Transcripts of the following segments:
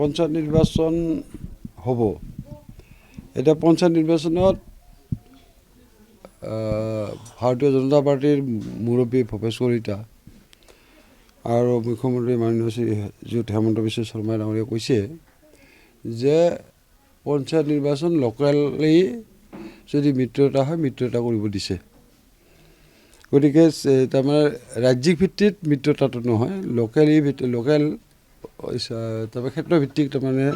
পঞ্চায়ত নিৰ্বাচন হ'ব। এতিয়া পঞ্চায়ত নিৰ্বাচনত ভাৰতীয় জনতা পাৰ্টিৰ মুৰব্বী ভূপেশ কলিতা আৰু মুখ্যমন্ত্ৰী মাননীয় শ্ৰীযুত হেমন্ত বিশ্ব শৰ্মা ডাঙৰীয়াই কৈছে যে পঞ্চায়ত নিৰ্বাচন লোকেলি যদি মিত্ৰতা হয় মিত্ৰতা কৰিব দিছে। গতিকে তাৰমানে ৰাজ্যিক ভিত্তিত মিত্ৰতাটো নহয়, লোকেল তাৰমানে ক্ষেত্ৰভিত্তিক তাৰমানে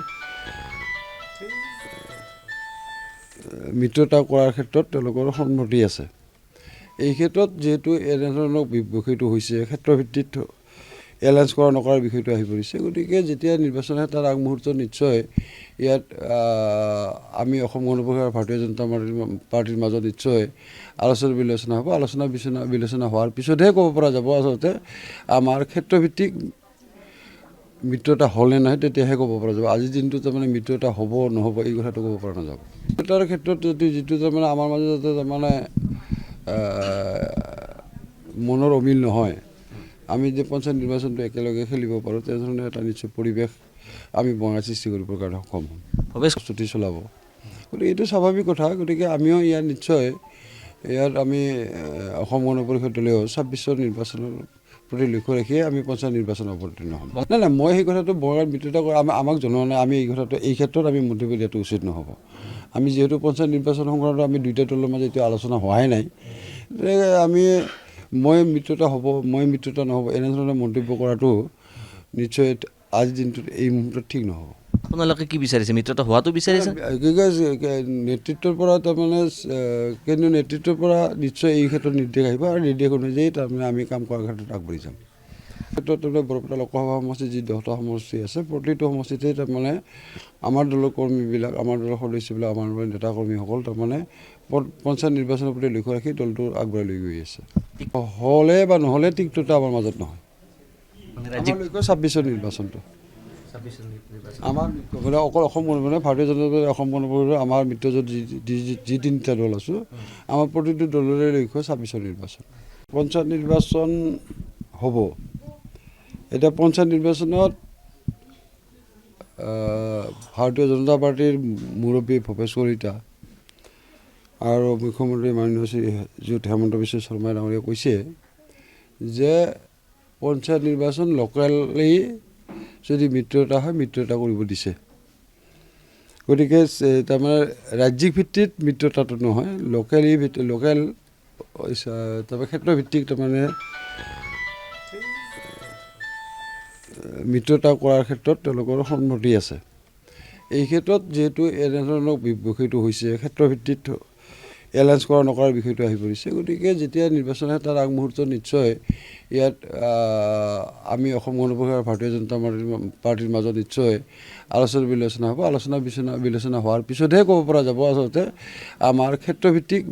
মিত্ৰতা কৰাৰ ক্ষেত্ৰত তেওঁলোকৰ সন্মতি আছে। এই ক্ষেত্ৰত যিহেতু এনেধৰণৰ বিষয়টো হৈছে ক্ষেত্ৰভিত্তিত এলায়েন্স কৰা নকৰাৰ বিষয়টো আহি পৰিছে, গতিকে যেতিয়া নিৰ্বাচন হয় তাৰ আগমুহূৰ্তত নিশ্চয় ইয়াত আমি অসম গণ পৰিষদ ভাৰতীয় জনতা পাৰ্টিৰ মাজত নিশ্চয় আলোচনা বিলোচনা হ'ব। আলোচনা বিলোচনা হোৱাৰ পিছতহে ক'ব পৰা যাব আচলতে আমাৰ ক্ষেত্ৰভিত্তিক মিত্ৰতা হ'ল নে নহয়, তেতিয়াহে ক'ব পৰা যাব। আজিৰ দিনটো তাৰমানে মিত্ৰতা হ'ব নহ'ব এই কথাটো ক'ব পৰা নাযাব। মিত্ৰতাৰ ক্ষেত্ৰত যদি যিটো তাৰমানে আমাৰ মাজত তাৰমানে মনৰ অমিল নহয়, আমি যে পঞ্চায়ত নিৰ্বাচনটো একেলগে খেলিব পাৰোঁ তেনেধৰণে এটা নিশ্চয় পৰিৱেশ আমি বনাই সৃষ্টি কৰিবৰ কাৰণে সক্ষম হ'ম, প্ৰস্তুতি চলাব। গতিকে এইটো স্বাভাৱিক কথা। গতিকে আমিও ইয়াত নিশ্চয় আমি অসম গণ পৰিষদ দলেও ২৬ৰ নিৰ্বাচনৰ প্ৰতি লক্ষ্য ৰাখিয়ে আমি পঞ্চায়ত নিৰ্বাচনত অৱতীৰ্ণ হ'ম। নাই মই সেই কথাটো বৰ মিত্ৰতা কৰা আমাক জনোৱা নাই। আমি এই ক্ষেত্ৰত আমি মন্তব্য দিয়াটো উচিত নহ'ব। আমি যিহেতু পঞ্চায়ত নিৰ্বাচন সংক্ৰান্তত আমি দুয়োটা দলৰ মাজত এতিয়া আলোচনা হোৱাই নাই, মই মিত্ৰতা হ'ব মই মিত্ৰতা নহ'ব এনেধৰণে মন্তব্য কৰাটো নিশ্চয় আজিৰ দিনটোত এই মুহূৰ্তত ঠিক নহ'ব। আপোনালোকে কি বিচাৰিছে? মিত্ৰতা হোৱাটো বিচাৰিছে? নেতৃত্বৰ পৰা তাৰমানে কেন্দ্ৰীয় নেতৃত্বৰ পৰা নিশ্চয় এই ক্ষেত্ৰত নিৰ্দেশ আহিব আৰু নিৰ্দেশ অনুযায়ী তাৰমানে আমি কাম কৰাৰ ক্ষেত্ৰত আগবাঢ়ি যাম। ক্ষেত্ৰত তাৰমানে বৰপেটা লোকসভা সমষ্টিত যি 10টা সমষ্টি আছে, প্ৰতিটো সমষ্টিতে তাৰমানে আমাৰ দলৰ কৰ্মীবিলাক, আমাৰ দলৰ সদস্যবিলাক, আমাৰ নেতা কৰ্মীসকল তাৰমানে পঞ্চায়ত নিৰ্বাচনৰ প্ৰতি লক্ষ্য ৰাখি দলটো আগবঢ়াই লৈ গৈ আছে। হ'লে বা নহ'লে তিক্ততা আমাৰ মাজত নহয়। আমাৰ লক্ষ্য ২৬ৰ নিৰ্বাচনটো। আমাৰ অকল অসম গণ পৰিষদ ভাৰতীয় জনতা পাৰ্টি অসম গণ পৰিষদ আমাৰ মিত্ৰজোঁট যি তিনিটা দল আছোঁ, আমাৰ প্ৰতিটো দলৰে লক্ষ্য ২৬ৰ নিৰ্বাচন। পঞ্চায়ত নিৰ্বাচন হ'ব। এতিয়া পঞ্চায়ত নিৰ্বাচনত ভাৰতীয় জনতা পাৰ্টিৰ মুৰব্বী ভূপেশ কলিতা আৰু মুখ্যমন্ত্ৰী মাননীয় শ্ৰীযুত হেমন্ত বিশ্ব শৰ্মা ডাঙৰীয়াই কৈছে যে পঞ্চায়ত নিৰ্বাচন লোকেলি যদি মিত্ৰতা হয় মিত্ৰতা কৰিব দিছে। গতিকে তাৰমানে ৰাজ্যিক ভিত্তিত মিত্ৰতাটো নহয়, তাৰমানে ক্ষেত্ৰভিত্তিক তাৰমানে মিত্ৰতা কৰাৰ ক্ষেত্ৰত তেওঁলোকৰ সন্মতি আছে। এই ক্ষেত্ৰত যিহেতু এনেধৰণৰ বিষয়টো হৈছে ক্ষেত্ৰভিত্তিত এলায়েন্স কৰা নকৰাৰ বিষয়টো আহি পৰিছে, গতিকে যেতিয়া নিৰ্বাচন হয় তাৰ আগমুহূৰ্তত নিশ্চয় ইয়াত আমি অসম গণ পৰিষদ ভাৰতীয় জনতা পাৰ্টিৰ মাজত নিশ্চয় আলোচনা বিলোচনা হ'ব। আলোচনা বিলোচনা হোৱাৰ পিছতহে ক'ব পৰা যাব আচলতে আমাৰ ক্ষেত্ৰভিত্তিক